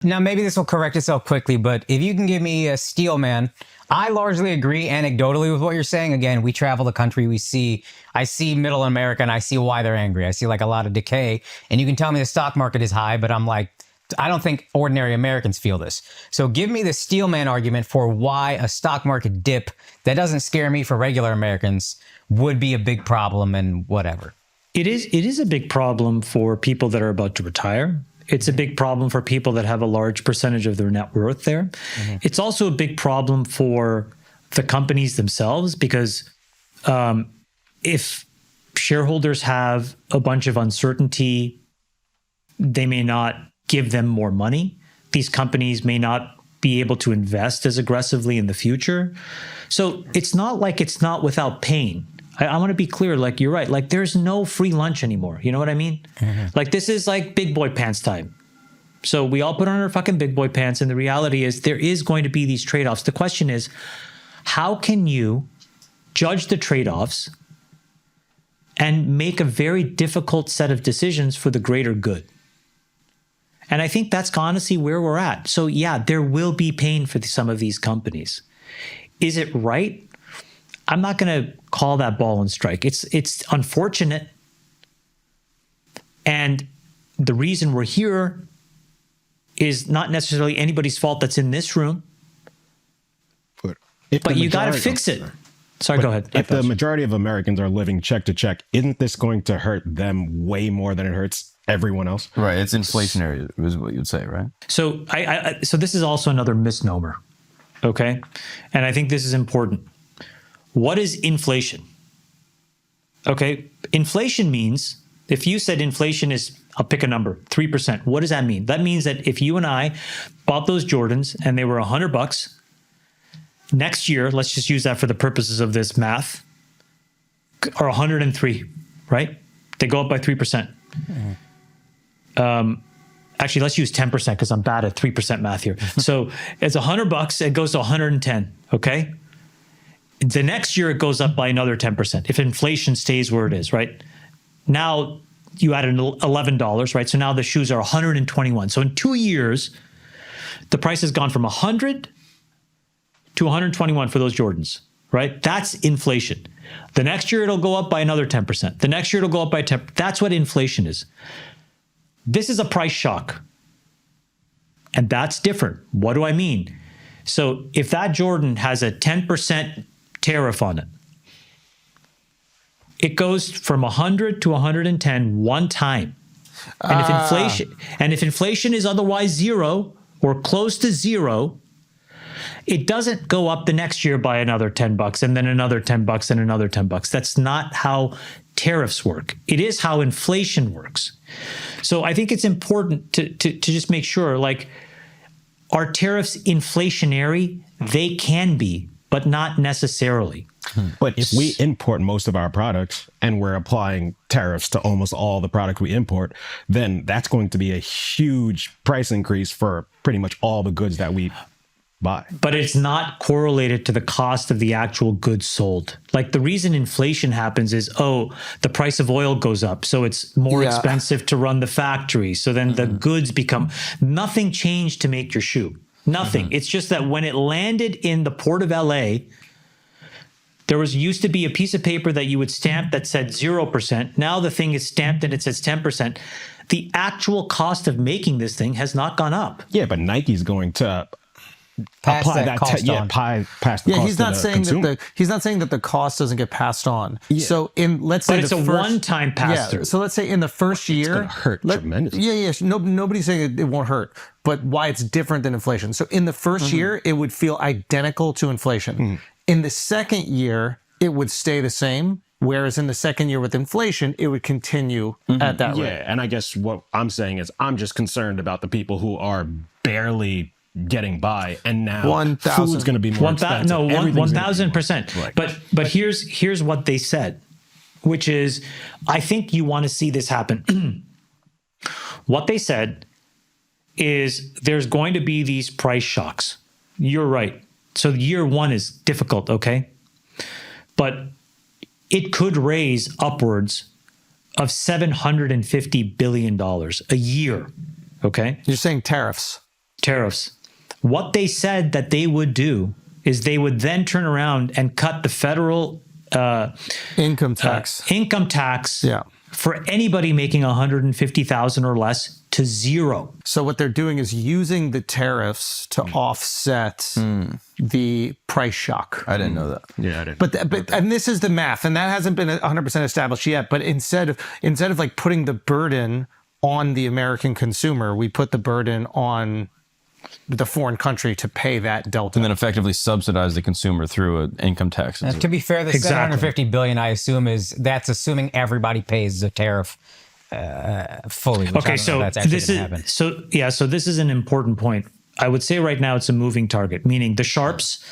Now, maybe this will correct itself quickly, but if you can give me a steel man, I largely agree anecdotally with what you're saying. Again, we travel the country. I see middle America and I see why they're angry. I see like a lot of decay, and you can tell me the stock market is high, but I'm like, I don't think ordinary Americans feel this. So give me the steel man argument for why a stock market dip that doesn't scare me for regular Americans would be a big problem and whatever. It is a big problem for people that are about to retire. It's a big problem for people that have a large percentage of their net worth there. Mm-hmm. It's also a big problem for the companies themselves because if shareholders have a bunch of uncertainty, they may not give them more money. These companies may not be able to invest as aggressively in the future. So it's not like it's not without pain. I want to be clear, like you're right, like there's no free lunch anymore. You know what I mean? Mm-hmm. Like this is like big boy pants time. So we all put on our fucking big boy pants, and the reality is there is going to be these trade-offs. The question is, how can you judge the trade-offs and make a very difficult set of decisions for the greater good? And I think that's honestly where we're at. So yeah, there will be pain for some of these companies. Is it right? I'm not going to call that ball and strike. It's unfortunate. And the reason we're here is not necessarily anybody's fault that's in this room. But you got to fix it. Sorry, go ahead. If the majority of Americans are living check to check, isn't this going to hurt them way more than it hurts everyone else? Right. It's inflationary is what you'd say, right? So so this is also another misnomer. Okay. And I think this is important. What is inflation? Okay. Inflation means, if you said inflation is, I'll pick a number, 3%. What does that mean? That means that if you and I bought those Jordans and they were $100, next year, let's just use that for the purposes of this math, are 103, right? They go up by 3%. Mm-hmm. Actually, let's use 10% because I'm bad at 3% math here. So it's $100, it goes to 110, okay? The next year, it goes up by another 10% if inflation stays where it is, right? Now you add $11, right? So now the shoes are 121. So in 2 years, the price has gone from 100 to 121 for those Jordans, right? That's inflation. The next year, it'll go up by another 10%. The next year, it'll go up by 10%. That's what inflation is. This is a price shock. And that's different. What do I mean? So if that Jordan has a 10% tariff on it, it goes from 100 to 110 one time. And if inflation is otherwise zero or close to zero, it doesn't go up the next year by another $10 and then another $10 and another $10. That's not how tariffs work. It is how inflation works. So I think it's important to just make sure, like, are tariffs inflationary? They can be, but not necessarily. But if we import most of our products and we're applying tariffs to almost all the products we import, then that's going to be a huge price increase for pretty much all the goods that we buy. But it's not correlated to the cost of the actual goods sold. Like the reason inflation happens is, the price of oil goes up, so it's more expensive to run the factory. So then the goods become, nothing changed to make your shoe. Nothing. It's just that when it landed in the port of LA, there used to be a piece of paper that you would stamp that said 0%. Now the thing is stamped and it says 10%. The actual cost of making this thing has not gone up. Yeah, but Nike's going to pass that cost on. Pass the cost he's not to the saying consumer. he's not saying that the cost doesn't get passed on. Yeah. So let's say it's a one-time pass through. So let's say in the first year, it's going to hurt tremendously. Yeah. Nobody's saying it won't hurt, but why it's different than inflation. So in the first year, it would feel identical to inflation. In the second year, it would stay the same. Whereas in the second year with inflation, it would continue at that rate. Yeah, and I guess what I'm saying is I'm just concerned about the people who are barely getting by, and now food's going to be more expensive. No, 1,000%. Right. But here's what they said, which is, I think you want to see this happen. What they said is there's going to be these price shocks. You're right. So year one is difficult, okay? But it could raise upwards of $750 billion a year, okay? You're saying tariffs. tariffs. What they said that they would do is they would then turn around and cut the federal Income tax. Yeah. For anybody making 150,000 or less to zero. So what they're doing is using the tariffs to offset the price shock. I didn't know that. Yeah, I didn't. But and this is the math, and that hasn't been 100% established yet. But instead of like putting the burden on the American consumer, we put the burden on the foreign country to pay that delta. And then effectively subsidize the consumer through an income tax. To be fair, the Exactly. 750 billion, I assume, that's assuming everybody pays the tariff fully. Which Okay, I don't know so if that's actually this is gonna happen. so this is an important point. I would say right now it's a moving target, meaning the sharps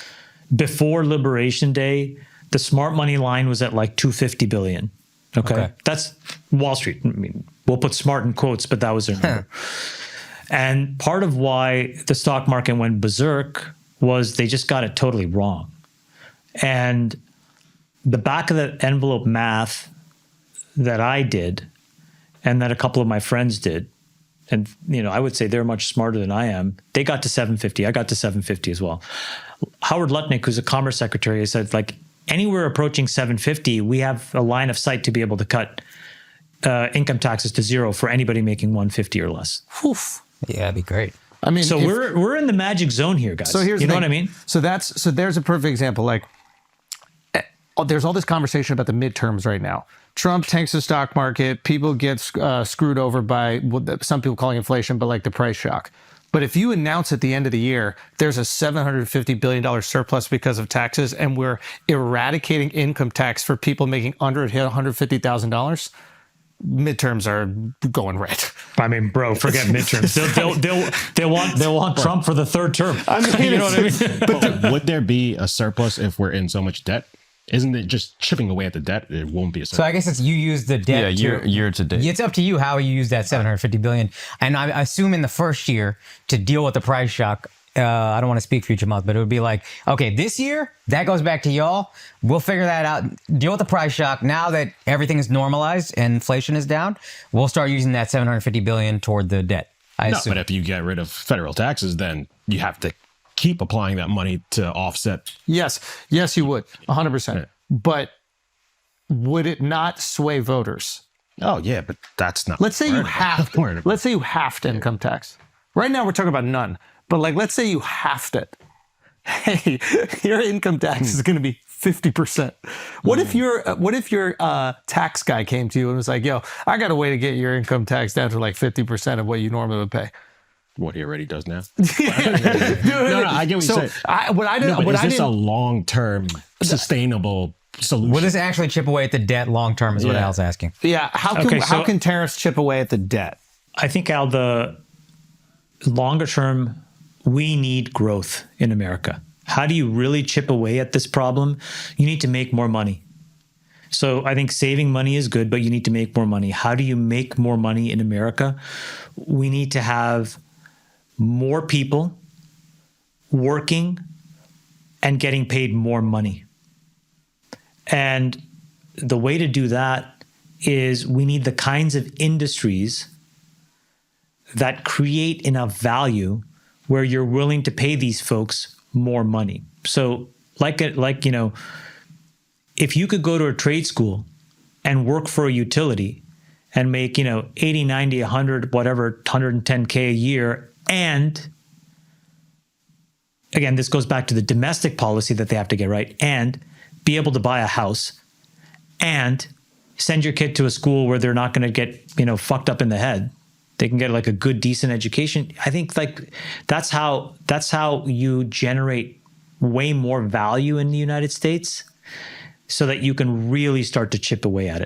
before Liberation Day, the smart money line was at like 250 billion. Okay. That's Wall Street. I mean, we'll put smart in quotes, but that was their number. And part of why the stock market went berserk was they just got it totally wrong. And the back of the envelope math that I did and that a couple of my friends did, and I would say they're much smarter than I am, they got to 750. I got to 750 as well. Howard Lutnick, who's a commerce secretary, said like anywhere approaching 750, we have a line of sight to be able to cut income taxes to zero for anybody making 150 or less. Oof. Yeah, that'd be great. I mean, So we're in the magic zone here, guys. So here's you the know thing. what I mean? So there's a perfect example. Like, there's all this conversation about the midterms right now. Trump tanks the stock market. People get screwed over by what some people calling inflation, but like the price shock. But if you announce at the end of the year, there's a $750 billion surplus because of taxes, and we're eradicating income tax for people making under $150,000, midterms are going red. I mean, bro, forget midterms. They'll want Trump for the third term. I mean, you know what I mean? But would there be a surplus if we're in so much debt? Isn't it just chipping away at the debt? It won't be a So surplus. I guess it's you use the debt. year to date. It's up to you how you use that 750 billion. And I assume in the first year to deal with the price shock, I don't want to speak for you, Chamath, but it would be like, okay, this year that goes back to y'all. We'll figure that out. Deal with the price shock. Now that everything is normalized and inflation is down, we'll start using that 750 billion toward the debt. I No, assume. but if you get rid of federal taxes, then you have to keep applying that money to offset. Yes, you would, 100%. But would it not sway voters? Oh yeah, but that's not. Let's say you worried halved. about- worried about- Let's say you halved income tax. Right now we're talking about none. But like, let's say you halved it. Hey, your income tax is going to be 50%. What if your tax guy came to you and was like, "Yo, I got a way to get your income tax down to like 50% of what you normally would pay." what he already does now. No, I get what you're saying. Is this a long-term sustainable solution? Will this actually chip away at the debt long term is what Yeah. Al's asking. Yeah, how can tariffs chip away at the debt? I think, Al, the longer term, we need growth in America. How do you really chip away at this problem? You need to make more money. So I think saving money is good, but you need to make more money. How do you make more money in America? We need to have more people working and getting paid more money. And the way to do that is we need the kinds of industries that create enough value where you're willing to pay these folks more money. So if you could go to a trade school and work for a utility and make, 80, 90, 100, whatever, 110K a year. And again, this goes back to the domestic policy that they have to get right, and be able to buy a house and send your kid to a school where they're not going to get, fucked up in the head. They can get like a good, decent education. I think like that's how you generate way more value in the United States so that you can really start to chip away at it.